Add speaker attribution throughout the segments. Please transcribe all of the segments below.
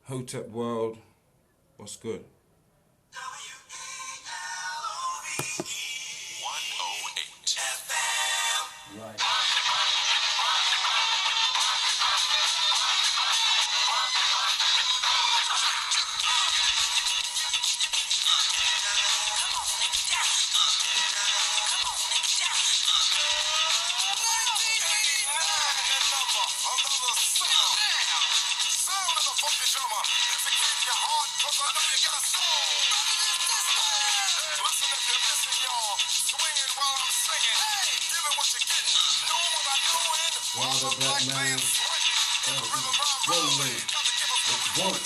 Speaker 1: Hotep World, what's good?
Speaker 2: 108 FM.
Speaker 1: Right. While the black man's rolling, what you want,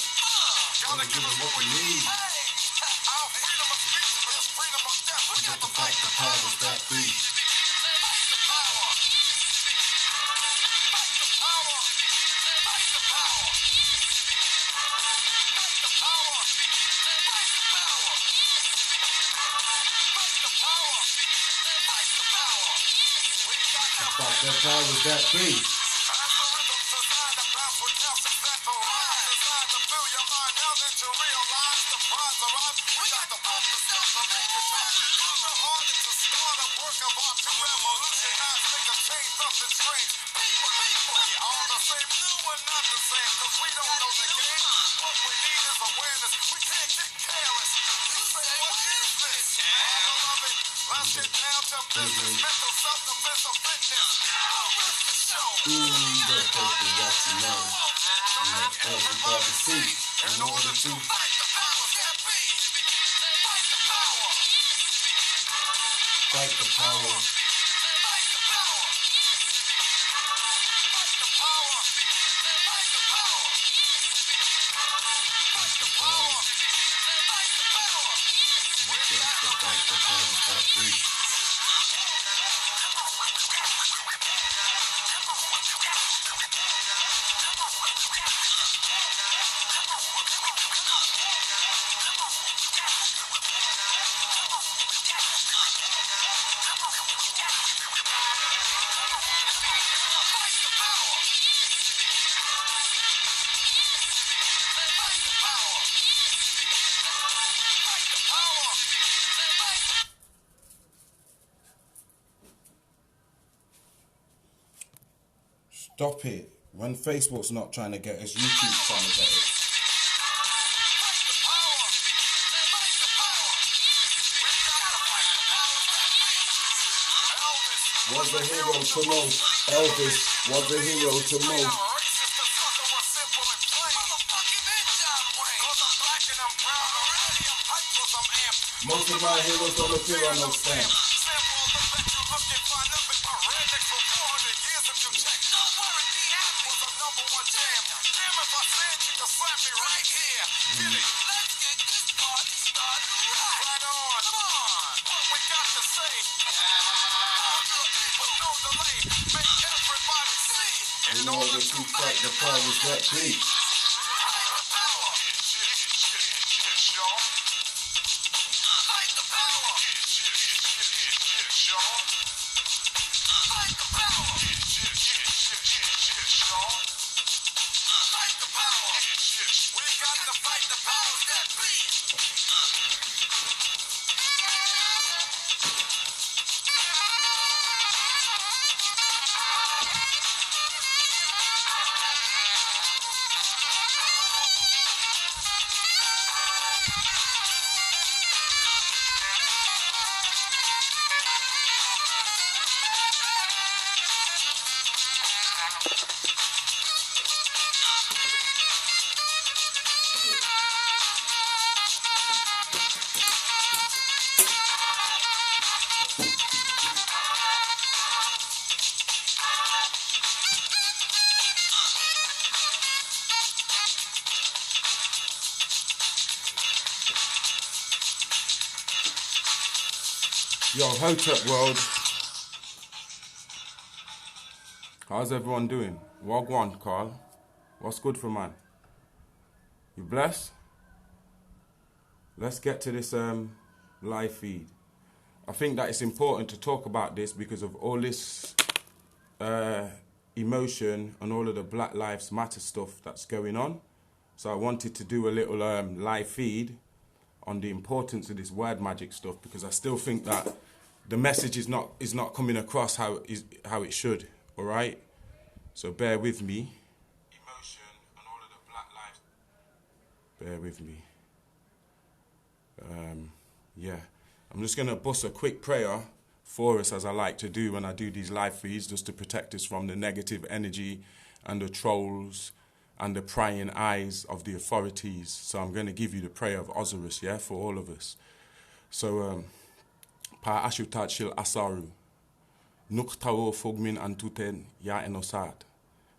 Speaker 1: gotta give us what we need. We got to fight the powers that be. Fight the powers that be. The person that you know, and let everybody see, in order to fight the powers that be. Fight the power. Fight the power. Fight the power. Fight the power. Fight the power. Fight the power. We got to fight the powers that be. Stop it. When Facebook's not trying to get us, YouTube's trying to get us. Was a hero to most. Elvis was a hero to most. Most of my heroes don't appear on no stamp. In order to fight the powers that be. Yo, Hotep World. How's everyone doing? Wagwan, Carl. What's good for man? You blessed? Let's get to this live feed. I think that it's important to talk about this because of all this emotion and all of the Black Lives Matter stuff that's going on.
Speaker 3: So I wanted to do a little live feed on the importance of this word magic stuff, because I still think that the message is not coming across how it should. All right. So bear with me. Emotion and all of the Black Lives. Bear with me. Yeah, I'm just gonna bust a quick prayer for us, as I like to do when I do these live feeds, just to protect us from the negative energy and the trolls and the prying eyes of the authorities. So I'm going to give you the prayer of Osiris, yeah, for all of us. So, Pa Ashutat Shil Asaru, Nuk Tao Fogmin Antuten Ya Enosad,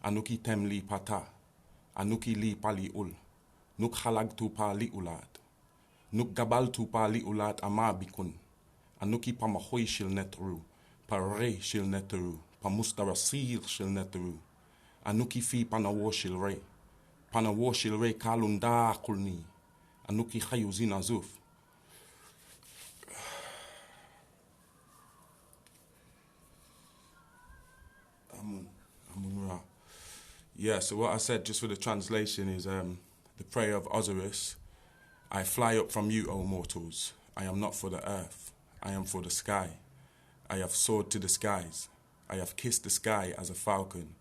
Speaker 3: Anuki Tem Li Pata, Anuki Li Pali Ul, Nuk Halag Tu Pa Li Ulad, Nuk Gabal Tu Pa Li Ulad Ama Bikun, Anuki Pamahoy Shil Netru, Pare Shil Netru, Pamustarasir Shil Netru, Anuki Fi Panawo Shil Re, Panawo Shil Re Kalunda Kulni, Anuki Hayuzin Azuf. Amun-Ra. Yeah, so what I said, just for the translation, is the prayer of Osiris. I fly up from you, O mortals. I am not for the earth. I am for the sky. I have soared to the skies. I have kissed the sky as a falcon.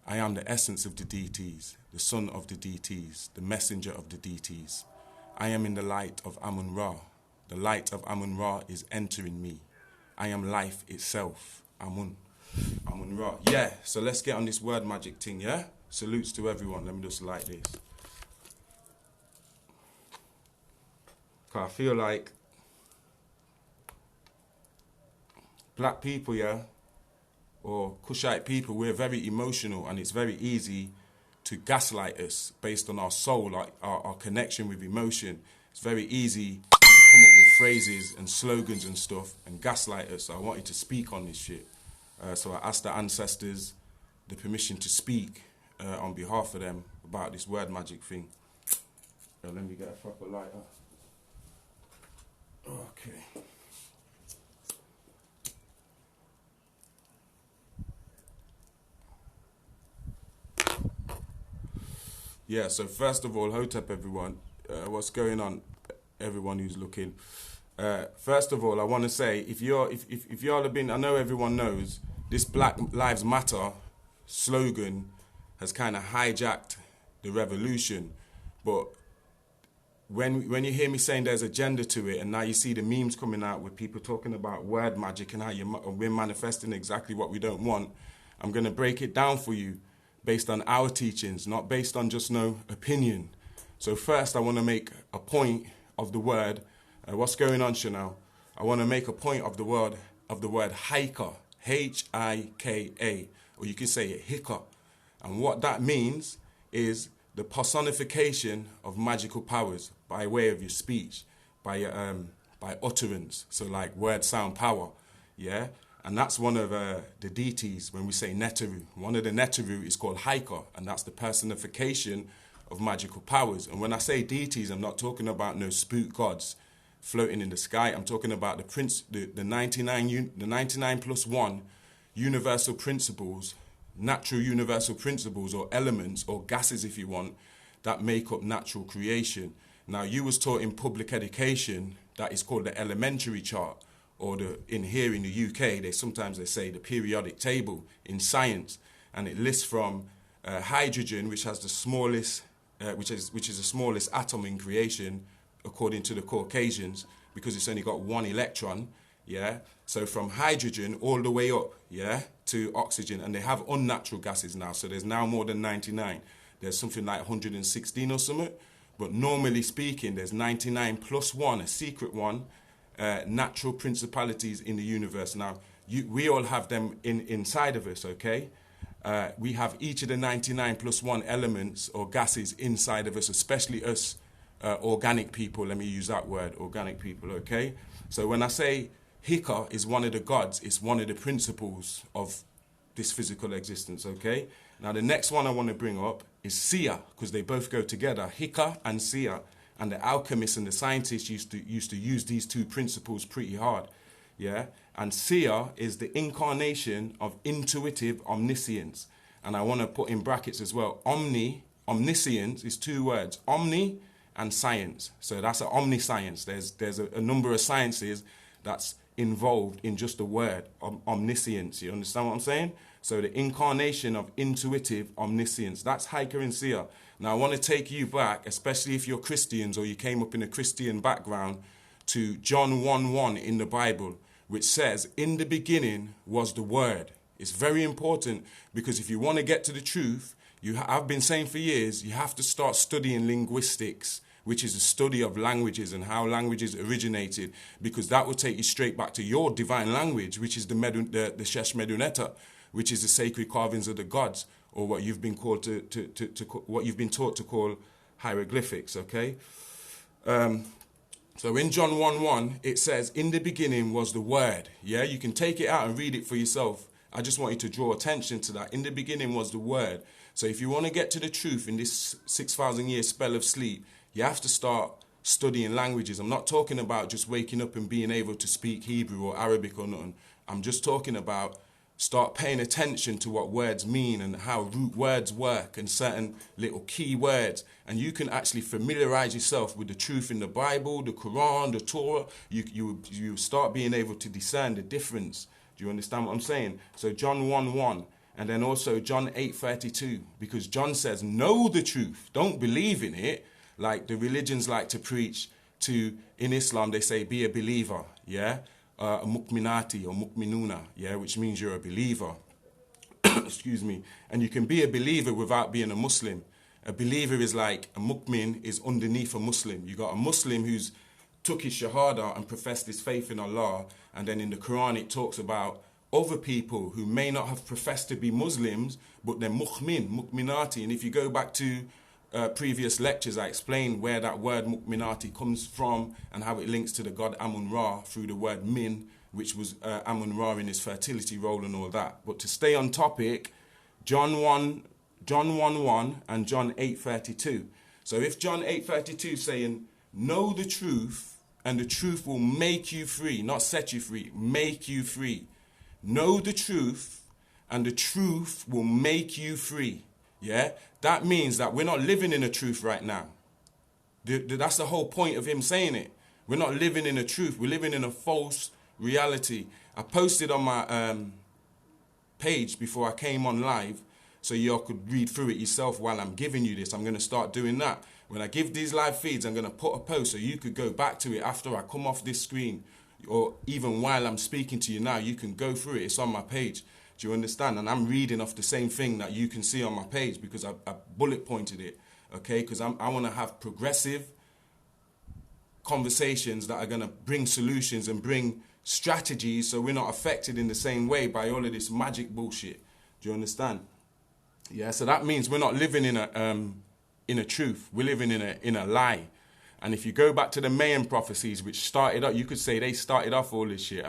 Speaker 3: I am the essence of the deities, the son of the deities, the messenger of the deities. I am in the light of Amun-Ra. The light of Amun-Ra is entering me. I am life itself. Amun-Ra. Yeah, so let's get on this word magic thing, yeah? Salutes to everyone. Let me just light this. I feel like black people, yeah, or Kushite people, we're very emotional, and it's very easy to gaslight us based on our soul, like our connection with emotion. It's very easy to come up with phrases and slogans and stuff and gaslight us. So I wanted to speak on this shit. So I asked the ancestors the permission to speak on behalf of them about this word magic thing. Let me get a proper lighter. Okay. Yeah, so first of all, Hotep, everyone. What's going on, everyone who's looking? First of all, I want to say, if y'all have been, I know everyone knows, this Black Lives Matter slogan has kind of hijacked the revolution, but when you hear me saying there's agenda to it, and now you see the memes coming out with people talking about word magic and how we're manifesting exactly what we don't want, I'm going to break it down for you based on our teachings, not based on just no opinion. So first, I want to make a point of the word. What's going on, Chanel? I want to make a point of the word Hika, H-I-K-A, or you can say it Hika. And what that means is the personification of magical powers by way of your speech, by utterance. So like word, sound, power, yeah? And that's one of the deities when we say Neteru. One of the Neteru is called Haika, and that's the personification of magical powers. And when I say deities, I'm not talking about no spook gods floating in the sky. I'm talking about the 99 plus 1 universal principles, natural universal principles, or elements, or gases if you want, that make up natural creation. Now, you was taught in public education that is called the elementary chart, or here in the UK, they sometimes say the periodic table in science, and it lists from hydrogen, which has the smallest, which is the smallest atom in creation, according to the Caucasians, because it's only got 1 electron, yeah? So from hydrogen all the way up, yeah, to oxygen, and they have unnatural gases now, so there's now more than 99. There's something like 116 or something, but normally speaking, there's 99 plus 1, a secret one, natural principalities in the universe. Now, we all have them inside of us, okay? We have each of the 99 plus 1 elements or gases inside of us, especially us organic people. Let me use that word, organic people, okay? So when I say Hika is one of the gods, it's one of the principles of this physical existence, okay? Now, the next one I want to bring up is Sia, because they both go together, Hika and Sia. And the alchemists and the scientists used to use these two principles pretty hard, yeah? And Sia is the incarnation of intuitive omniscience. And I want to put in brackets as well, omni Omniscience is two words, omni and science. So that's an omniscience. There's a number of sciences that's involved in just the word omniscience. You understand what I'm saying? So the incarnation of intuitive omniscience. That's Haika and Sia. Now I want to take you back, especially if you're Christians or you came up in a Christian background, to John 1:1 in the Bible, which says, in the beginning was the Word. It's very important, because if you want to get to the truth, I've been saying for years, you have to start studying linguistics, which is a study of languages and how languages originated, because that will take you straight back to your divine language, which is the Shesh Meduneta, which is the sacred carvings of the gods, or what you've been called what you've been taught to call hieroglyphics. Okay. So in John 1:1, it says, in the beginning was the Word. Yeah, you can take it out and read it for yourself. I just want you to draw attention to that. In the beginning was the Word. So if you want to get to the truth in this 6,000 year spell of sleep, you have to start studying languages. I'm not talking about just waking up and being able to speak Hebrew or Arabic or nothing. I'm just talking about start paying attention to what words mean and how root words work and certain little key words. And you can actually familiarize yourself with the truth in the Bible, the Quran, the Torah. You start being able to discern the difference. Do you understand what I'm saying? So John 1:1, and then also John 8:32, because John says, know the truth, don't believe in it. Like the religions like to preach to, in Islam, they say, be a believer, yeah? A mukminati or mukminuna, yeah, which means you're a believer. Excuse me. And you can be a believer without being a Muslim. A believer is like, a mukmin is underneath a Muslim. You got a Muslim who's took his shahada and professed his faith in Allah, and then in the Quran it talks about other people who may not have professed to be Muslims, but they're mukminati. And if you go back to previous lectures, I explained where that word mukminati comes from and how it links to the god Amun-Ra through the word min, which was Amun-Ra in his fertility role and all that. But to stay on topic, John 1:1 and John 8:32. So if John 8:32 saying, know the truth and the truth will make you free, not set you free, make you free. Know the truth and the truth will make you free. Yeah, that means that we're not living in a truth right now. That's the whole point of him saying it. We're not living in a truth. We're living in a false reality. I posted on my page before I came on live, so y'all could read through it yourself while I'm giving you this. I'm going to start doing that. When I give these live feeds, I'm going to put a post so you could go back to it after I come off this screen, or even while I'm speaking to you now, you can go through it. It's on my page. Do you understand? And I'm reading off the same thing that you can see on my page because I bullet pointed it, okay? Because I want to have progressive conversations that are going to bring solutions and bring strategies so we're not affected in the same way by all of this magic bullshit. Do you understand? Yeah, so that means we're not living in a truth. We're living in a lie. And if you go back to the Mayan prophecies, which started up, you could say they started off all this shit.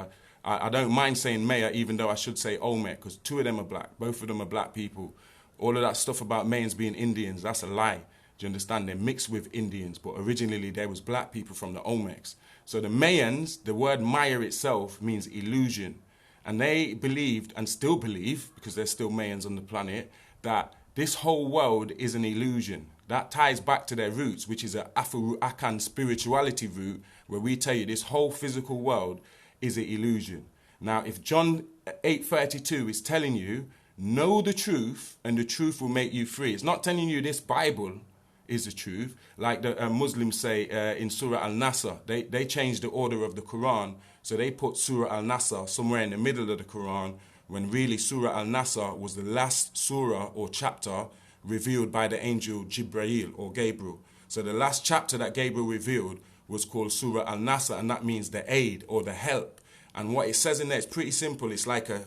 Speaker 3: I don't mind saying Maya, even though I should say Olmec, because two of them are black. Both of them are black people. All of that stuff about Mayans being Indians, that's a lie. Do you understand? They're mixed with Indians, but originally there was black people from the Olmecs. So the Mayans, the word Maya itself means illusion. And they believed, and still believe, because there's still Mayans on the planet, that this whole world is an illusion. That ties back to their roots, which is an Afro-Akan spirituality root, where we tell you this whole physical world is an illusion. Now, if John 8:32 is telling you, know the truth and the truth will make you free. It's not telling you this Bible is the truth. Like the Muslims say in Surah Al-Nasr, they changed the order of the Quran. So they put Surah Al-Nasr somewhere in the middle of the Quran, when really Surah Al-Nasr was the last surah or chapter revealed by the angel Jibreel or Gabriel. So the last chapter that Gabriel revealed was called Surah Al-Nasr, and that means the aid or the help. And what it says in there is pretty simple. It's like a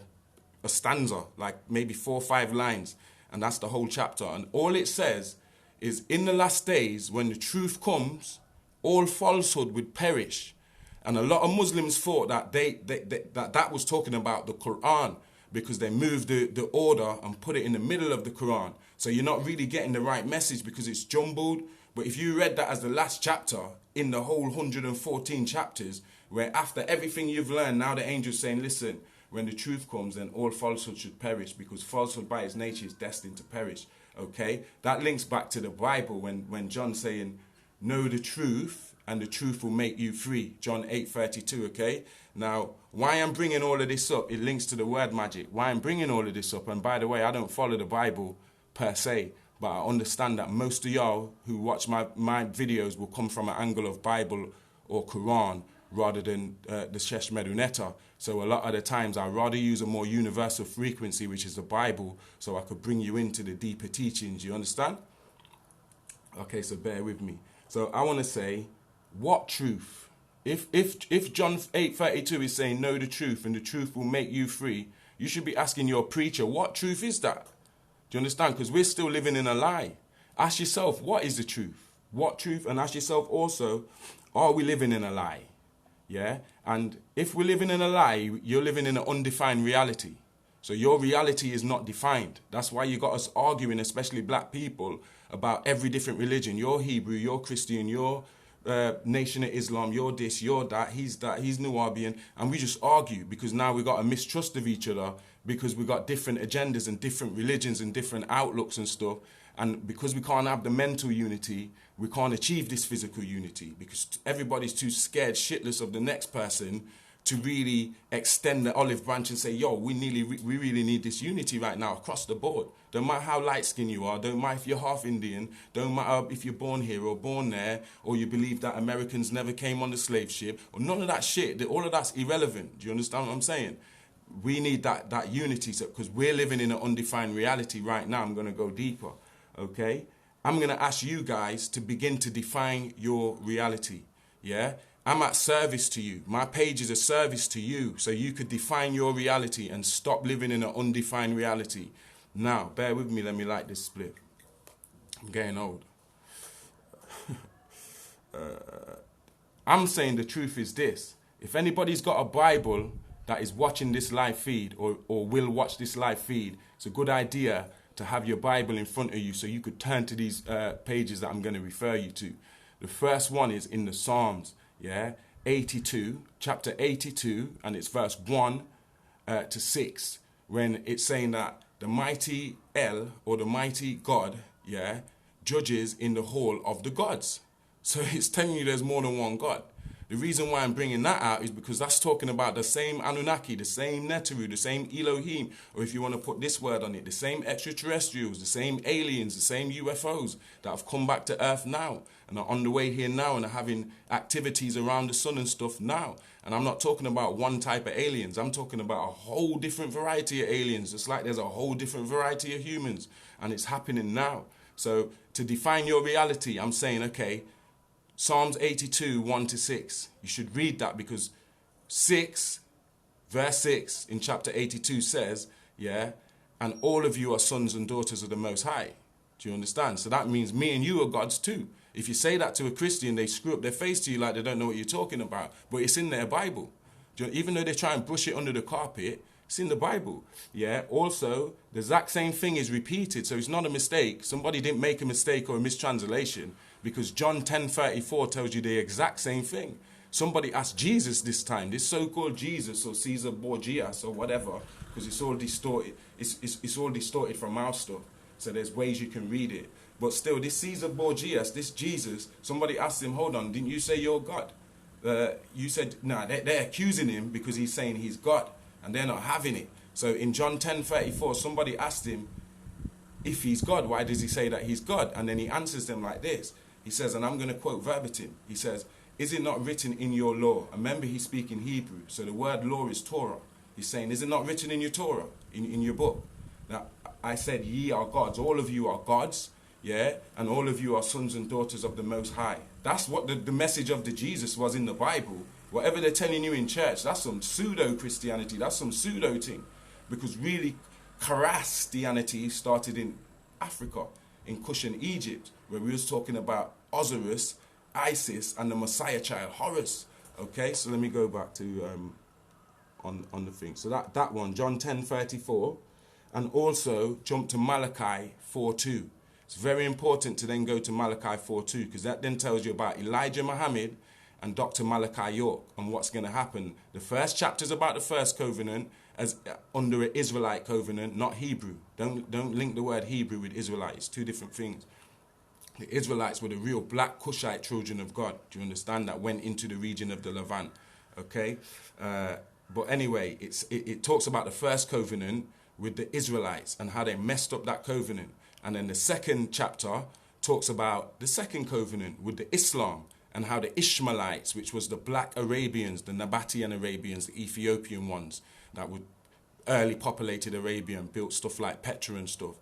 Speaker 3: stanza, like maybe 4 or 5 lines, and that's the whole chapter. And all it says is, in the last days, when the truth comes, all falsehood would perish. And a lot of Muslims thought that that was talking about the Quran, because they moved the order and put it in the middle of the Quran. So you're not really getting the right message because it's jumbled. But if you read that as the last chapter in the whole 114 chapters, where after everything you've learned, now the angel's saying, listen, when the truth comes, then all falsehood should perish, because falsehood by its nature is destined to perish. Okay, that links back to the Bible when John's saying, know the truth and the truth will make you free. John 8:32, okay? Now, why I'm bringing all of this up, it links to the word magic. Why I'm bringing all of this up, and by the way, I don't follow the Bible per se, but I understand that most of y'all who watch my videos will come from an angle of Bible or Quran rather than the Shesh Medunetta. So a lot of the times I'd rather use a more universal frequency, which is the Bible, so I could bring you into the deeper teachings, you understand? Okay, so bear with me. So I want to say, what truth? If John 8:32 is saying, know the truth and the truth will make you free, you should be asking your preacher, what truth is that? Do you understand? Because we're still living in a lie. Ask yourself, what is the truth? What truth? And ask yourself also, are we living in a lie? Yeah? And if we're living in a lie, you're living in an undefined reality. So your reality is not defined. That's why you got us arguing, especially black people, about every different religion. You're Hebrew, you're Christian, you're Nation of Islam, you're this, you're that, he's Nubian. And we just argue because now we got a mistrust of each other because we got different agendas and different religions and different outlooks and stuff. And because we can't have the mental unity, we can't achieve this physical unity because everybody's too scared shitless of the next person to really extend the olive branch and say, yo, we really need this unity right now across the board. Don't matter how light-skinned you are, don't matter if you're half Indian, don't matter if you're born here or born there, or you believe that Americans never came on the slave ship, or none of that shit, all of that's irrelevant. Do you understand what I'm saying? We need that unity because we're living in an undefined reality right now. I'm going to go deeper, okay? I'm going to ask you guys to begin to define your reality, yeah? I'm at service to you. My page is a service to you so you could define your reality and stop living in an undefined reality. Now, bear with me. Let me light this split. I'm getting old. I'm saying the truth is this. If anybody's got a Bible that is watching this live feed or will watch this live feed, it's a good idea to have your Bible in front of you so you could turn to these pages that I'm going to refer you to. The first one is in the Psalms. Yeah, 82, chapter 82, and it's verse 1 to 6, when it's saying that the mighty El, or the mighty God, yeah, judges in the hall of the gods. So it's telling you there's more than one God. The reason why I'm bringing that out is because that's talking about the same Anunnaki, the same Neteru, the same Elohim, or if you want to put this word on it, the same extraterrestrials, the same aliens, the same UFOs that have come back to Earth now and are on the way here now and are having activities around the sun and stuff now. And I'm not talking about one type of aliens. I'm talking about a whole different variety of aliens, just like there's a whole different variety of humans, and it's happening now. So to define your reality, I'm saying, okay, Psalms 82, 1 to 6. You should read that because verse 6 in chapter 82 says, yeah, and all of you are sons and daughters of the Most High. Do you understand? So that means me and you are gods too. If you say that to a Christian, they screw up their face to you like they don't know what you're talking about. But it's in their Bible. Even though they try and brush it under the carpet, it's in the Bible. Yeah. Also, the exact same thing is repeated. So it's not a mistake. Somebody didn't make a mistake or a mistranslation. Because John 10:34 tells you the exact same thing. Somebody asked Jesus this time, this so-called Jesus or Caesar Borgias or whatever, because it's all distorted. It's all distorted from our stuff. So there's ways you can read it. But still, this Caesar Borgias, this Jesus, somebody asked him, hold on, didn't you say you're God? You said, no, they're accusing him because he's saying he's God, and they're not having it. So in John 10:34, somebody asked him, if he's God, why does he say that he's God? And then he answers them like this. He says, and I'm going to quote verbatim. He says, is it not written in your law? Remember, he's speaking Hebrew. So the word law is Torah. He's saying, is it not written in your Torah, in your book? Now, I said, ye are gods. All of you are gods, yeah? And all of you are sons and daughters of the Most High. That's what the message of the Jesus was in the Bible. Whatever they're telling you in church, that's some pseudo-Christianity. That's some pseudo-thing. Because really, Christianity started in Africa, in Cushan, Egypt, where we was talking about Osiris, Isis, and the Messiah child, Horus. Okay, so let me go back to on the thing. So that one, John 10:34, and also jump to Malachi 4:2. It's very important to then go to Malachi 4:2 because that then tells you about Elijah Muhammad and Dr. Malachi York and what's going to happen. The first chapter is about the first covenant, as under an Israelite covenant, not Hebrew. Don't link the word Hebrew with Israelite. It's two different things. The Israelites were the real black Cushite children of God. Do you understand? That went into the region of the Levant. Okay? But anyway, it talks about the first covenant with the Israelites and how they messed up that covenant. And then the second chapter talks about the second covenant with the Islam and how the Ishmaelites, which was the black Arabians, the Nabatean Arabians, the Ethiopian ones, that would early populated Arabia and built stuff like Petra and stuff.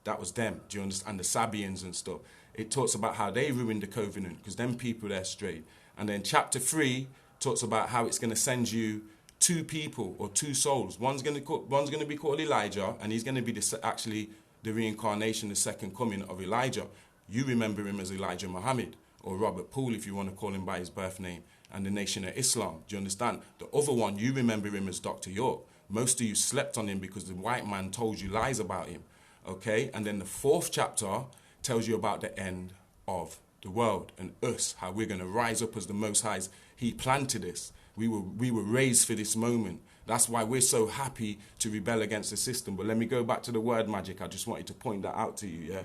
Speaker 3: That was them, do you understand? And the Sabians and stuff. It talks about how they ruined the covenant because them people, they're straight. And then chapter 3 talks about how it's going to send you two people or two souls. One's going to be called Elijah, and he's going to be actually the reincarnation, the second coming of Elijah. You remember him as Elijah Muhammad, or Robert Poole if you want to call him by his birth name, and the Nation of Islam. Do you understand? The other one, you remember him as Dr. York. Most of you slept on him because the white man told you lies about him. Okay? And then the 4th chapter tells you about the end of the world and us, how we're going to rise up as the Most High's. He planted us. We were raised for this moment. That's why we're so happy to rebel against the system. But let me go back to the word magic. I just wanted to point that out to you, yeah?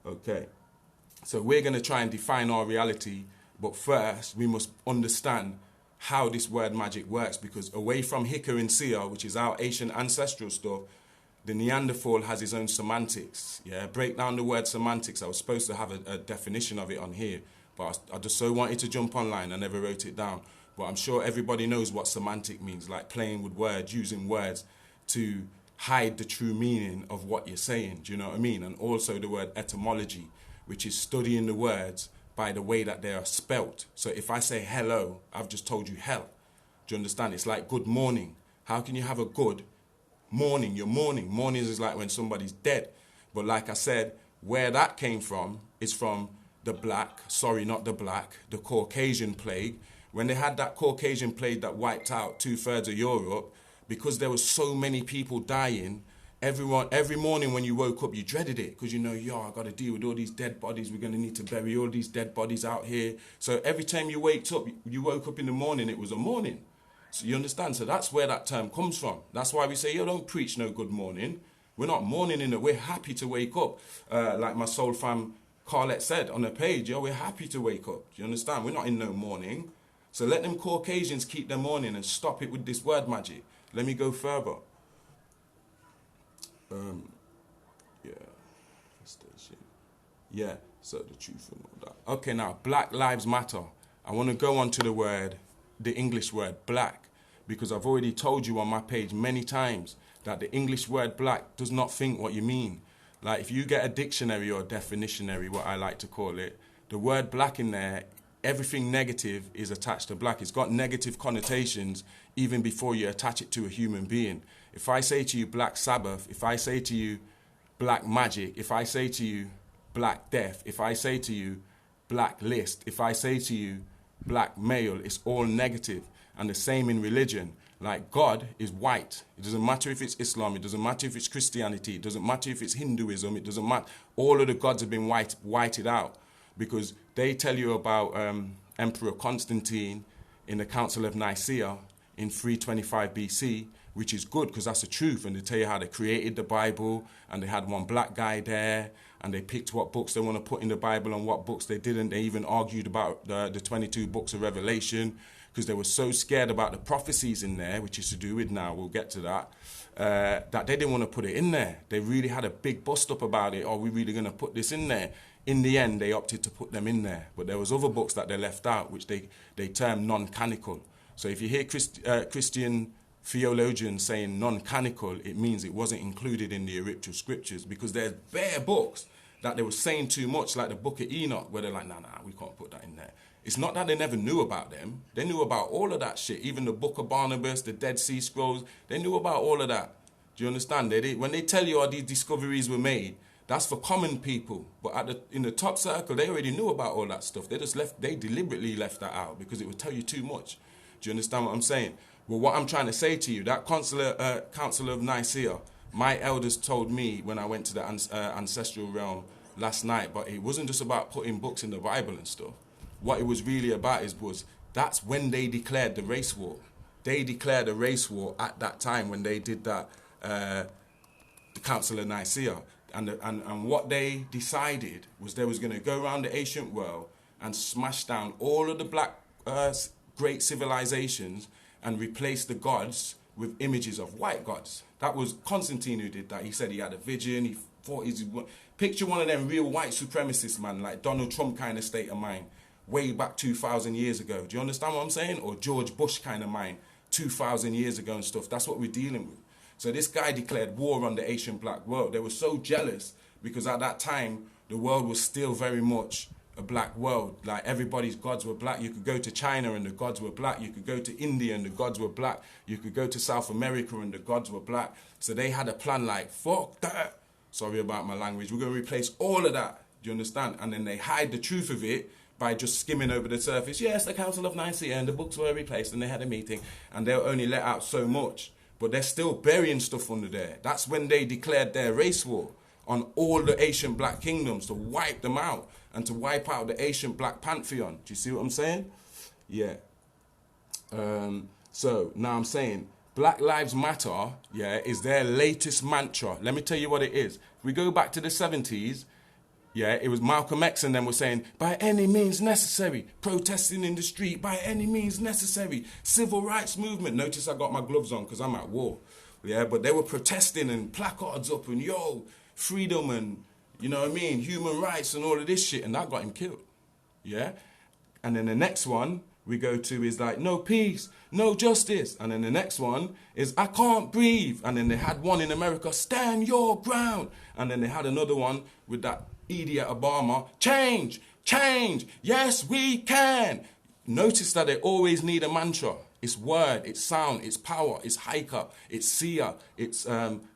Speaker 3: Okay. So we're going to try and define our reality, but first we must understand how this word magic works, because away from Hika and Sia, which is our Asian ancestral stuff, the Neanderthal has his own semantics. Yeah, break down the word semantics. I was supposed to have a definition of it on here, but I just so wanted to jump online. I never wrote it down. But I'm sure everybody knows what semantic means, like playing with words, using words to hide the true meaning of what you're saying. Do you know what I mean? And also the word etymology, which is studying the words by the way that they are spelt. So if I say hello, I've just told you hell. Do you understand? It's like good morning. How can you have a good morning? You're mourning. Mourning is like when somebody's dead. But like I said, where that came from is from the the Caucasian plague. When they had that Caucasian plague that wiped out 2/3 of Europe, because there were so many people dying, every morning when you woke up, you dreaded it because you know, I got to deal with all these dead bodies. We're going to need to bury all these dead bodies out here. So every time you woke up in the morning, it was a morning. So you understand? So that's where that term comes from. That's why we say, don't preach no good morning. We're not mourning in it. We're happy to wake up. Like my soul fam Carlette said on the page, we're happy to wake up. Do you understand? We're not in no mourning. So let them Caucasians keep their mourning and stop it with this word magic. Let me go further. So the truth and all that. Okay, now, Black Lives Matter. I want to go on to the English word black, because I've already told you on my page many times that the English word black does not think what you mean. Like, if you get a dictionary or a definitionary, what I like to call it, the word black in there, everything negative is attached to black. It's got negative connotations even before you attach it to a human being. If I say to you Black Sabbath, if I say to you black magic, if I say to you black death, if I say to you black list, if I say to you black male, it's all negative. And the same in religion. Like, God is white. It doesn't matter if it's Islam, it doesn't matter if it's Christianity, it doesn't matter if it's Hinduism, it doesn't matter. All of the gods have been whited out, because they tell you about Emperor Constantine in the Council of Nicaea in 325 BC, which is good because that's the truth. And they tell you how they created the Bible, and they had one black guy there, and they picked what books they want to put in the Bible and what books they didn't. They even argued about the 22 books of Revelation, because they were so scared about the prophecies in there, which is to do with now, we'll get to that, that they didn't want to put it in there. They really had a big bust up about it. Are we really going to put this in there? In the end, they opted to put them in there. But there was other books that they left out, which they termed non-canonical. So if you hear Christian theologians saying non-canonical, it means it wasn't included in the original scriptures, because there's bare books that they were saying too much, like the Book of Enoch, where they're like, nah, we can't put that in there. It's not that they never knew about them. They knew about all of that shit. Even the Book of Barnabas, the Dead Sea Scrolls, they knew about all of that. Do you understand? When they tell you all these discoveries were made, that's for common people. But in the top circle, they already knew about all that stuff. They deliberately left that out because it would tell you too much. Do you understand what I'm saying? Well, what I'm trying to say to you, that Council of Nicaea, my elders told me when I went to the ancestral realm last night, but it wasn't just about putting books in the Bible and stuff. What it was really about that's when they declared the race war. they declared a race war at that time when they did that, the Council of Nicaea. And what they decided was they was going to go around the ancient world and smash down all of the black great civilizations and replace the gods with images of white gods. That was Constantine who did that. He said he had a vision. He thought picture one of them real white supremacists, man, like Donald Trump kind of state of mind, way back 2,000 years ago. Do you understand what I'm saying? Or George Bush kind of mind, 2,000 years ago and stuff. That's what we're dealing with. So this guy declared war on the Asian black world. They were so jealous because at that time, the world was still very much a black world. Like everybody's gods were black. You could go to China and the gods were black. You could go to India and the gods were black. You could go to South America and the gods were black. So they had a plan like, fuck that. Sorry about my language. We're going to replace all of that. Do you understand? And then they hide the truth of it by just skimming over the surface. Yes, the Council of Nicaea and the books were replaced and they had a meeting and they'll only let out so much. But they're still burying stuff under there. That's when they declared their race war on all the Asian black kingdoms to wipe them out and to wipe out the Asian black pantheon. Do you see what I'm saying? Yeah. So now I'm saying Black Lives Matter, yeah, is their latest mantra. Let me tell you what it is. If we go back to the 70s, yeah, it was Malcolm X and them were saying, by any means necessary, protesting in the street, by any means necessary, civil rights movement. Notice I got my gloves on because I'm at war. Yeah, but they were protesting and placards up and, yo, freedom and, you know what I mean, human rights and all of this shit. And that got him killed. Yeah. And then the next one we go to is like, no peace, no justice. And then the next one is, I can't breathe. And then they had one in America, stand your ground. And then they had another one with that idiot Obama, change, change, yes we can. Notice that they always need a mantra. It's word, it's sound, it's power, it's hiker, it's seer, it's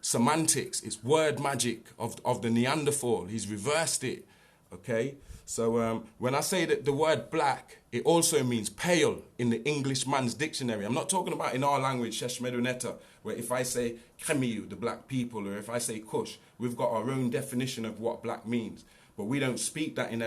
Speaker 3: semantics, it's word magic of the Neanderthal. He's reversed it, okay? So when I say that the word black, it also means pale in the Englishman's dictionary. I'm not talking about in our language, Sheshmeduneta, where if I say Khemiyu, the black people, or if I say Kush, we've got our own definition of what black means. But we don't speak that in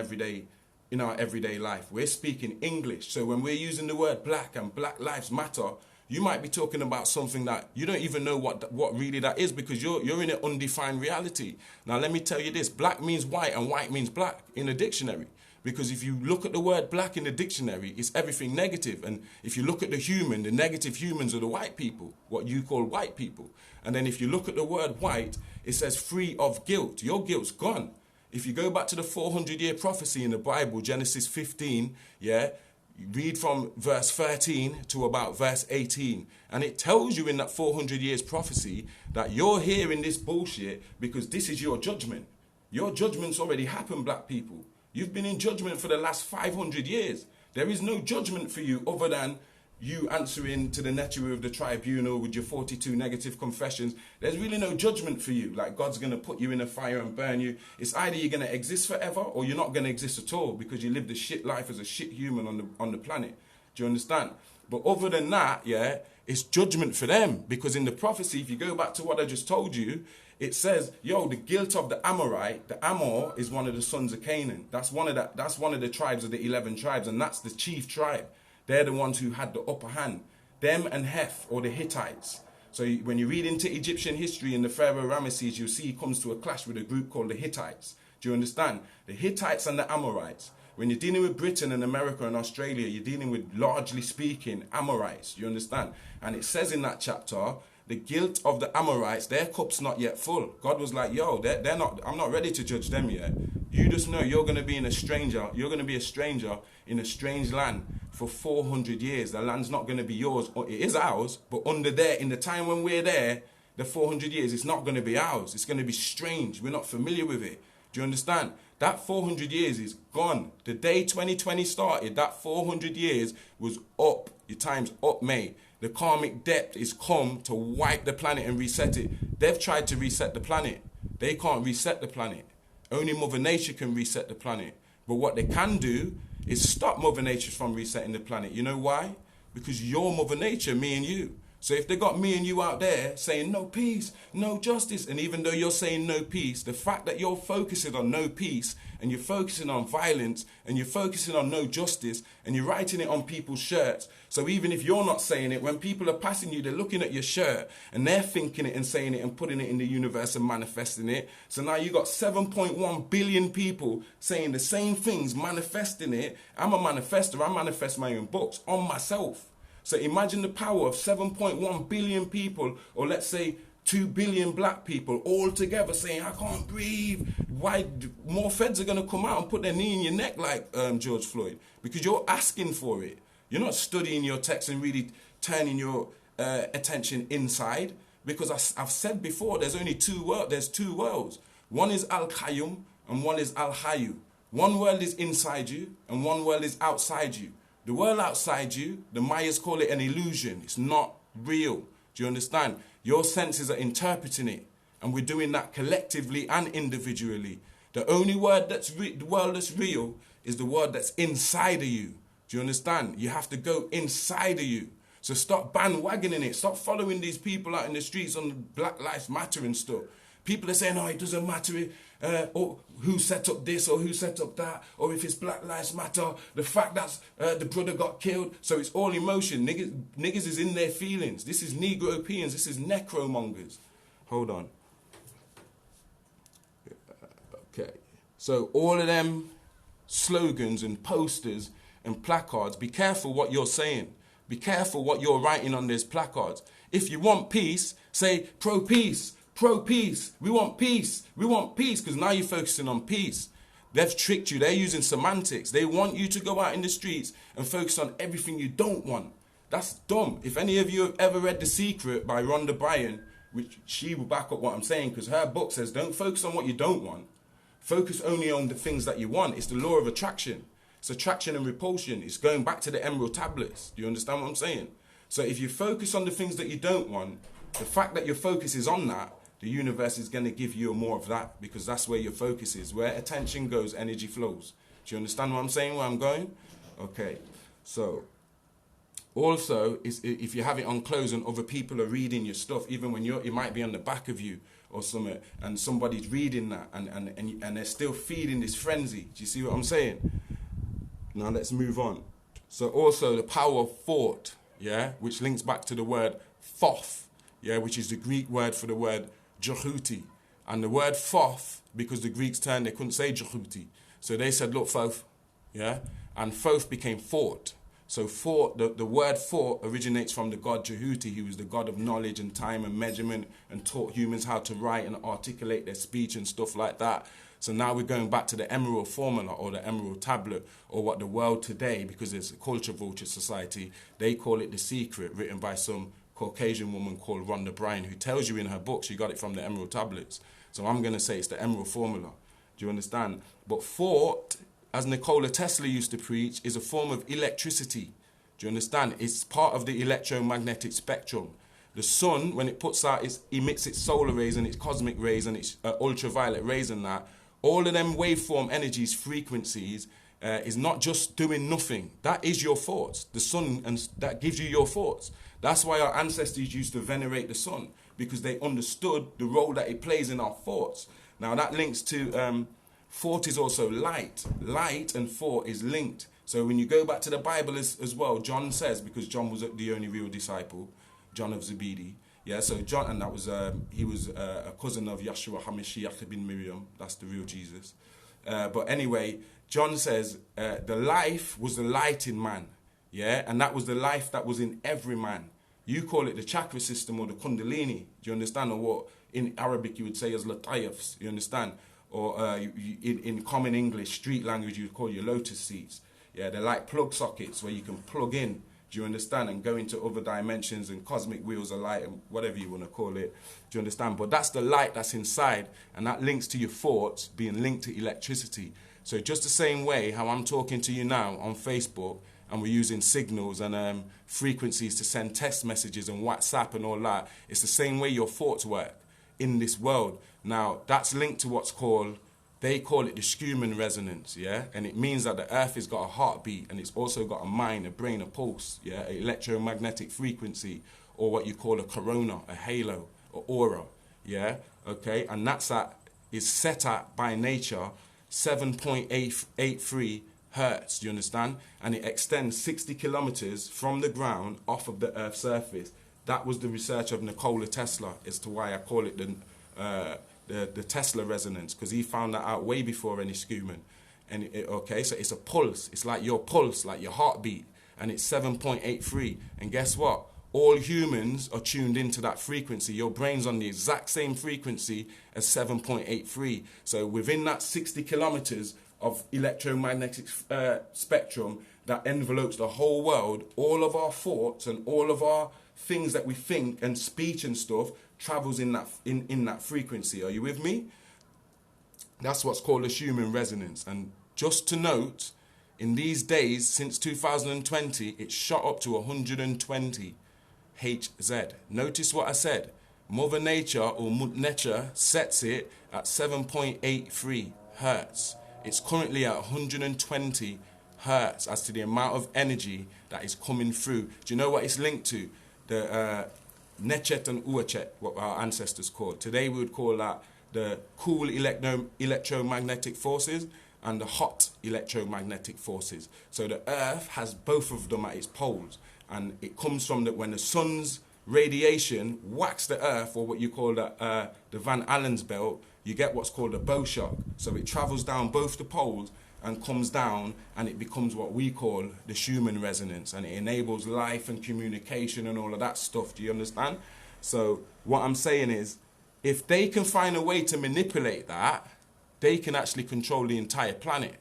Speaker 3: our everyday life. We're speaking English. So when we're using the word black and Black Lives Matter, you might be talking about something that you don't even know what really that is because you're in an undefined reality. Now, let me tell you this. Black means white and white means black in a dictionary. Because if you look at the word black in the dictionary, it's everything negative. And if you look at the human, the negative humans are the white people, what you call white people. And then if you look at the word white, it says free of guilt. Your guilt's gone. If you go back to the 400-year prophecy in the Bible, Genesis 15, yeah, you read from verse 13 to about verse 18. And it tells you in that 400 years prophecy that you're hearing this bullshit because this is your judgment. Your judgment's already happened, black people. You've been in judgment for the last 500 years. There is no judgment for you other than you answering to the neteru of the tribunal with your 42 negative confessions. There's really no judgment for you. Like God's going to put you in a fire and burn you. It's either you're going to exist forever or you're not going to exist at all because you lived a shit life as a shit human on the planet. Do you understand? But other than that, yeah, it's judgment for them because in the prophecy, if you go back to what I just told you, it says, yo, the guilt of the Amorite, the Amor is one of the sons of Canaan. That's one of the tribes of the 11 tribes, and that's the chief tribe. They're the ones who had the upper hand. Them and Heth, or the Hittites. So when you read into Egyptian history in the Pharaoh Ramesses, you'll see he comes to a clash with a group called the Hittites. Do you understand? The Hittites and the Amorites. When you're dealing with Britain and America and Australia, you're dealing with, largely speaking, Amorites. You understand? And it says in that chapter, the guilt of the Amorites, their cup's not yet full. God was like, yo, they're not, I'm not ready to judge them yet. You just know you're going to be you're going to be a stranger in a strange land for 400 years. The land's not going to be yours. It is ours, but under there, in the time when we're there, the 400 years, it's not going to be ours. It's going to be strange. We're not familiar with it. Do you understand? That 400 years is gone. The day 2020 started, that 400 years was up. Your time's up, mate. The karmic depth is come to wipe the planet and reset it. They've tried to reset the planet. They can't reset the planet. Only Mother Nature can reset the planet. But what they can do is stop Mother Nature from resetting the planet. You know why? Because you're Mother Nature, me and you. So if they got me and you out there saying no peace, no justice, and even though you're saying no peace, the fact that you're focusing on no peace and you're focusing on violence and you're focusing on no justice and you're writing it on people's shirts. So even if you're not saying it, when people are passing you, they're looking at your shirt and they're thinking it and saying it and putting it in the universe and manifesting it. So now you got 7.1 billion people saying the same things, manifesting it. I'm a manifester. I manifest my own books on myself. So imagine the power of 7.1 billion people, or let's say 2 billion black people all together saying, I can't breathe. Why? More feds are going to come out and put their knee in your neck like George Floyd, because you're asking for it. You're not studying your text and really turning your attention inside, because I've said before, there's only two worlds. There's two worlds. One is Al-Qayyum and one is Al-Hayyu. One world is inside you and one world is outside you. The world outside you, the Mayas call it an illusion. It's not real. Do you understand? Your senses are interpreting it. And we're doing that collectively and individually. The only word that's the world that's real is the word that's inside of you. Do you understand? You have to go inside of you. So stop bandwagoning it. Stop following these people out in the streets on Black Lives Matter and stuff. People are saying, oh, it doesn't matter or who set up this or who set up that, or if it's Black Lives Matter, the fact that the brother got killed. So it's all emotion. Niggas is in their feelings. This is Negropeans. This is necromongers. Hold on. Okay. So all of them slogans and posters and placards, be careful what you're saying. Be careful what you're writing on these placards. If you want peace, say pro-peace. Pro-peace, we want peace, because now you're focusing on peace. They've tricked you, they're using semantics. They want you to go out in the streets and focus on everything you don't want. That's dumb. If any of you have ever read The Secret by Rhonda Byrne, which she will back up what I'm saying, because her book says don't focus on what you don't want. Focus only on the things that you want. It's the law of attraction. It's attraction and repulsion. It's going back to the Emerald Tablets. Do you understand what I'm saying? So if you focus on the things that you don't want, the fact that your focus is on that, the universe is going to give you more of that, because that's where your focus is. Where attention goes, energy flows. Do you understand what I'm saying, where I'm going? Okay. So, also, if you have it on close and other people are reading your stuff, even when it might be on the back of you or something, and somebody's reading that and they're still feeding this frenzy. Do you see what I'm saying? Now let's move on. So also the power of thought, yeah, which links back to the word thoth, yeah, which is the Greek word for the word Jehuti. And the word thoth, because the Greeks they couldn't say Jehuti. So they said, look, thoth, yeah? And thoth became thought. So thought, the word thought originates from the god Jehuti, who was the god of knowledge and time and measurement and taught humans how to write and articulate their speech and stuff like that. So now we're going back to the Emerald Formula or the Emerald Tablet, or what the world today, because it's a culture vulture society, they call it The Secret, written by some Caucasian woman called Rhonda Byrne, who tells you in her book she got it from the Emerald Tablets. So I'm going to say it's the Emerald Formula. Do you understand? But thought, as Nikola Tesla used to preach, is a form of electricity. Do you understand? It's part of the electromagnetic spectrum. The sun, when it puts out, it emits its solar rays and its cosmic rays and its ultraviolet rays and that. All of them waveform energies, frequencies, is not just doing nothing. That is your thoughts. The sun, and that gives you your thoughts. That's why our ancestors used to venerate the sun, because they understood the role that it plays in our thoughts. Now that links to thought is also light. Light and thought is linked. So when you go back to the Bible as well, John says, because John was the only real disciple, John of Zebedee. Yeah, so John, and that was he was a cousin of Yeshua HaMashiach bin Miriam. That's the real Jesus. But anyway, John says the life was the light in man. Yeah, and that was the life that was in every man. You call it the chakra system or the kundalini. Do you understand? Or what in Arabic you would say as latayafs. You understand? Or in common English, street language, you would call your lotus seeds. Yeah, they're like plug sockets where you can plug in. Do you understand? And go into other dimensions and cosmic wheels of light and whatever you want to call it. Do you understand? But that's the light that's inside, and that links to your thoughts being linked to electricity. So just the same way how I'm talking to you now on Facebook, and we're using signals and frequencies to send text messages and WhatsApp and all that, it's the same way your thoughts work in this world. Now, that's linked to what's called, they call it the Schumann resonance, yeah? And it means that the earth has got a heartbeat, and it's also got a mind, a brain, a pulse, yeah? An electromagnetic frequency. or what you call a corona, a halo, or aura. Yeah, okay, and is set at by nature 7.883 hertz. Do you understand? And it extends 60 kilometers from the ground off of the Earth's surface. That was the research of Nikola Tesla, as to why I call it the Tesla resonance, because he found that out way before any Schumann. And okay, so it's a pulse. It's like your pulse, like your heartbeat, and it's 7.83. And guess what? All humans are tuned into that frequency. Your brain's on the exact same frequency as 7.83. So within that 60 kilometers of electromagnetic spectrum that envelopes the whole world, all of our thoughts and all of our things that we think and speech and stuff travels in that frequency. Are you with me? That's what's called a Schumann resonance. And just to note, in these days, since 2020, it's shot up to 120 Hz. Notice what I said. Mother Nature, or Nature, sets it at 7.83 Hertz. It's currently at 120 Hertz as to the amount of energy that is coming through. Do you know what it's linked to? The Nechet and Uachet, what our ancestors called. Today we would call that the cool electromagnetic forces and the hot electromagnetic forces. So the Earth has both of them at its poles. And it comes from that when the sun's radiation whacks the Earth, or what you call the Van Allen's belt, you get what's called a bow shock. So it travels down both the poles and comes down, and it becomes what we call the Schumann resonance, and it enables life and communication and all of that stuff. Do you understand? So what I'm saying is, if they can find a way to manipulate that, they can actually control the entire planet.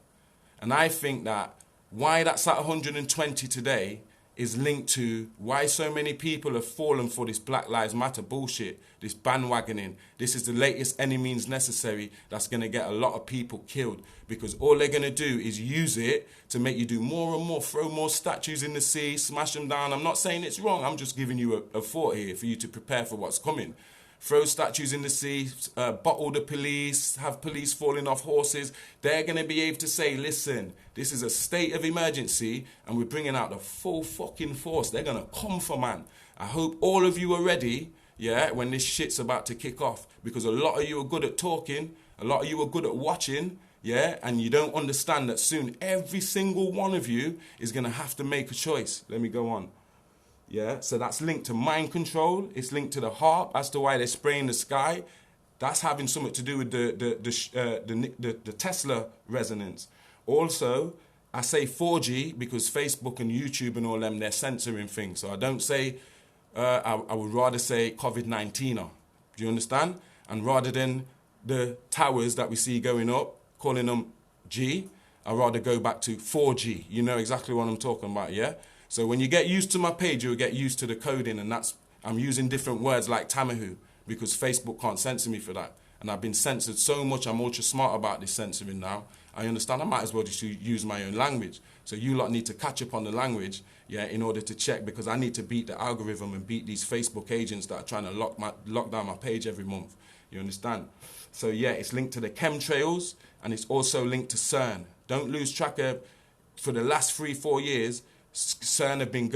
Speaker 3: And I think that why that's at 120 today is linked to why so many people have fallen for this Black Lives Matter bullshit, this bandwagoning. This is the latest any means necessary that's going to get a lot of people killed, because all they're going to do is use it to make you do more and more, throw more statues in the sea, smash them down. I'm not saying it's wrong. I'm just giving you a thought here for you to prepare for what's coming. Throw statues in the sea, bottle the police, have police falling off horses. They're going to be able to say, listen, this is a state of emergency and we're bringing out the full fucking force. They're going to come for man. I hope all of you are ready, yeah, when this shit's about to kick off. Because a lot of you are good at talking, a lot of you are good at watching, yeah, and you don't understand that soon every single one of you is going to have to make a choice. Let me go on. Yeah, so that's linked to mind control. It's linked to the harp as to why they're spraying the sky. That's having something to do with the Tesla resonance. Also, I say 4G because Facebook and YouTube and all them, they're censoring things. So I don't say, I would rather say COVID-19. Do you understand? And rather than the towers that we see going up, calling them G, I'd rather go back to 4G. You know exactly what I'm talking about, yeah? So when you get used to my page, you'll get used to the coding, and I'm using different words like Tamahu because Facebook can't censor me for that. And I've been censored so much, I'm ultra smart about this censoring now. I understand I might as well just use my own language. So you lot need to catch up on the language, yeah, in order to check, because I need to beat the algorithm and beat these Facebook agents that are trying to lock down my page every month. You understand? So yeah, it's linked to the chemtrails, and it's also linked to CERN. Don't lose track of, for the last 3-4 years, CERN have been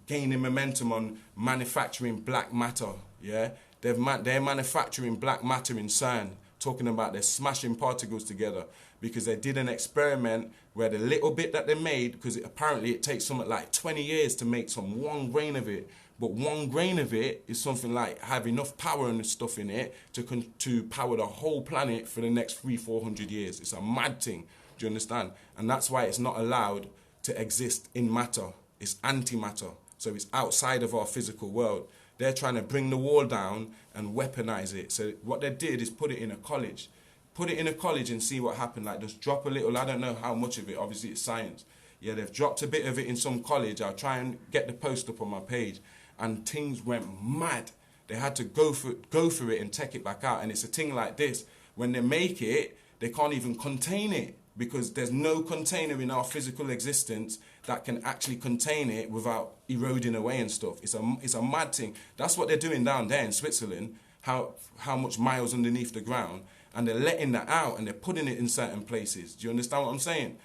Speaker 3: gaining momentum on manufacturing black matter, yeah? They're manufacturing black matter in CERN, talking about they're smashing particles together, because they did an experiment where the little bit that they made, because apparently it takes something like 20 years to make some 1 grain of it, but 1 grain of it is something like have enough power and stuff in it to power the whole planet for the next 300-400 years. It's a mad thing, do you understand? And that's why it's not allowed to exist in matter. It's antimatter, so it's outside of our physical world. They're trying to bring the wall down and weaponize it. So what they did is put it in a college. Put it in a college and see what happened. Like, just drop a little, I don't know how much of it, obviously it's science. Yeah, they've dropped a bit of it in some college. I'll try and get the post up on my page. And things went mad. They had to go for it and take it back out. And it's a thing like this. When they make it, they can't even contain it, because there's no container in our physical existence that can actually contain it without eroding away and stuff. It's a mad thing. That's what they're doing down there in Switzerland, how much miles underneath the ground, and they're letting that out and they're putting it in certain places. Do you understand what I'm saying?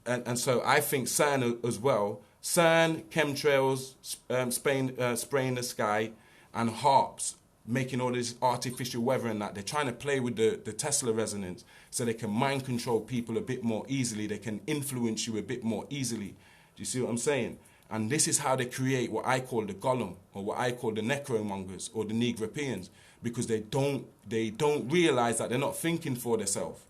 Speaker 3: And so I think CERN as well CERN, chemtrails, spraying the sky, and HARPs making all this artificial weather and that. They're trying to play with the Tesla resonance so they can mind control people a bit more easily. They can influence you a bit more easily. Do you see what I'm saying? And this is how they create what I call the Gollum, or what I call the necromongers, or the Negropeans, because they don't realize that they're not thinking for themselves.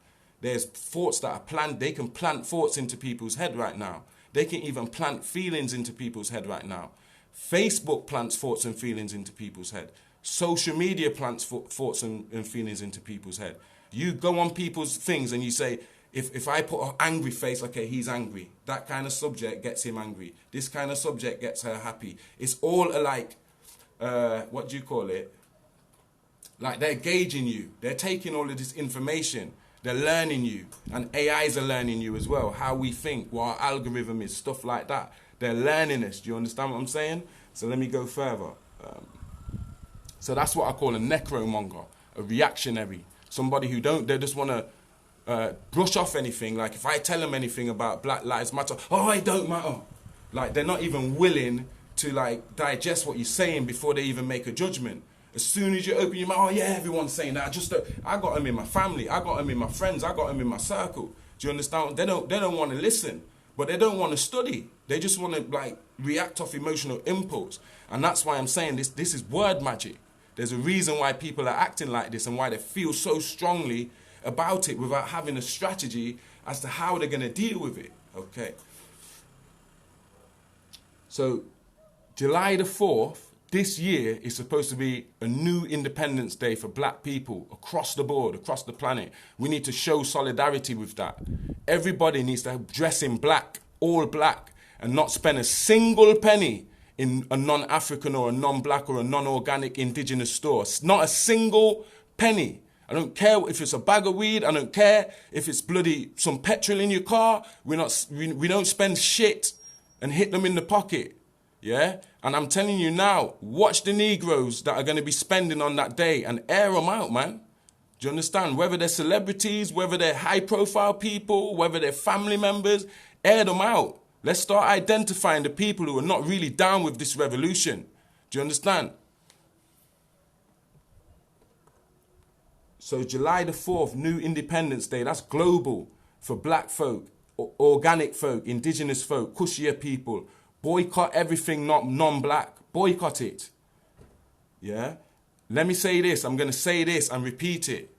Speaker 3: There's thoughts that are planned. They can plant thoughts into people's head right now. They can even plant feelings into people's head right now. Facebook plants thoughts and feelings into people's head. Social media plants thoughts and feelings into people's head. You go on people's things and you say, if I put an angry face, okay, he's angry. That kind of subject gets him angry. This kind of subject gets her happy. It's all alike, what do you call it? Like they're gauging you. They're taking all of this information. They're learning you. And AIs are learning you as well. How we think, what our algorithm is, stuff like that. They're learning us. Do you understand what I'm saying? So let me go further. So that's what I call a necromonger, a reactionary. Somebody who they just want to brush off anything. Like if I tell them anything about Black Lives Matter, oh, it don't matter. Like they're not even willing to like digest what you're saying before they even make a judgment. As soon as you open your mouth, oh yeah, everyone's saying that. I got them in my family, I got them in my friends, I got them in my circle. Do you understand? They don't want to listen, but they don't want to study. They just want to like react off emotional impulse. And that's why I'm saying this is word magic. There's a reason why people are acting like this and why they feel so strongly about it without having a strategy as to how they're going to deal with it. Okay. So July the 4th, this year is supposed to be a new Independence Day for black people across the board, across the planet. We need to show solidarity with that. Everybody needs to dress in black, all black, and not spend a single penny in a non-African or a non-black or a non-organic indigenous store. Not a single penny. I don't care if it's a bag of weed. I don't care if it's bloody some petrol in your car. We don't spend shit and hit them in the pocket. Yeah? And I'm telling you now, watch the Negroes that are going to be spending on that day and air them out, man. Do you understand? Whether they're celebrities, whether they're high-profile people, whether they're family members, air them out. Let's start identifying the people who are not really down with this revolution. Do you understand? So July the 4th, New Independence Day, that's global for black folk, organic folk, indigenous folk, Kushia people. Boycott everything not non-black. Boycott it. Yeah? Let me say this. I'm going to say this and repeat it.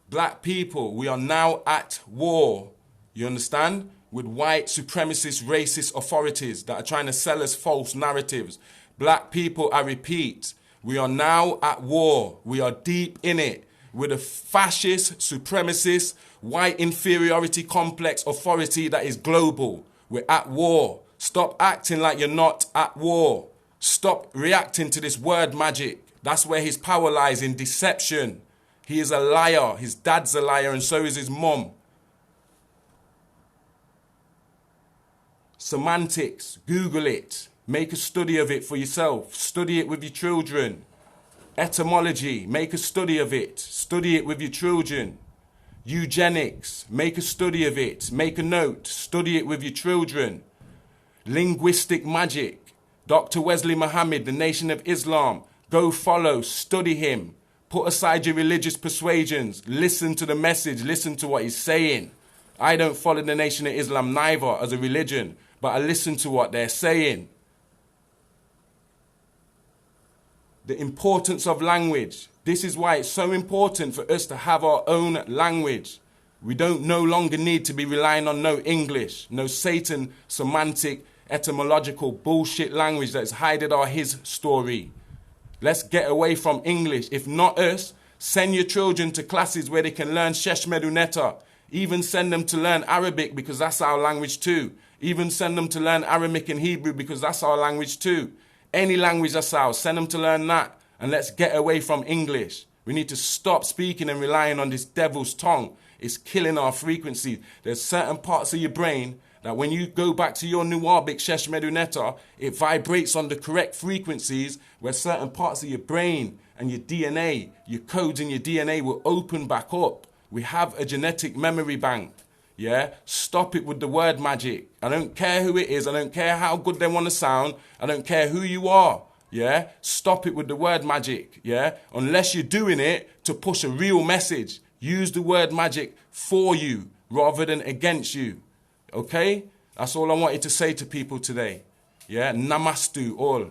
Speaker 3: Black people, we are now at war. You understand? With white supremacist racist authorities that are trying to sell us false narratives. Black people, I repeat, we are now at war. We are deep in it with a fascist, supremacist, white inferiority complex authority that is global. We're at war. Stop acting like you're not at war. Stop reacting to this word magic. That's where his power lies, in deception. He is a liar. His dad's a liar and so is his mum. Semantics, Google it. Make a study of it for yourself. Study it with your children. Etymology, make a study of it. Study it with your children. Eugenics, make a study of it. Make a note. Study it with your children. Linguistic magic, Dr. Wesley Muhammad, the Nation of Islam. Go follow, study him. Put aside your religious persuasions. Listen to the message. Listen to what he's saying. I don't follow the Nation of Islam neither as a religion, but I listen to what they're saying. The importance of language. This is why it's so important for us to have our own language. We don't no longer need to be relying on no English, no Satan semantic, etymological bullshit language that's hiding our his story. Let's get away from English. If not us, send your children to classes where they can learn Shesh Meduneta. Even send them to learn Arabic because that's our language too. Even send them to learn Aramaic and Hebrew because that's our language too. Any language that's ours, send them to learn that. And let's get away from English. We need to stop speaking and relying on this devil's tongue. It's killing our frequency. There's certain parts of your brain that when you go back to your Nuwabic Shesh Meduneta, it vibrates on the correct frequencies where certain parts of your brain and your DNA, your codes in your DNA will open back up. We have a genetic memory bank. Yeah, stop it with the word magic. I don't care who it is. I don't care how good they want to sound. I don't care who you are. Yeah, stop it with the word magic. Yeah, unless you're doing it to push a real message. Use the word magic for you rather than against you. Okay, that's all I wanted to say to people today. Yeah, namastu all.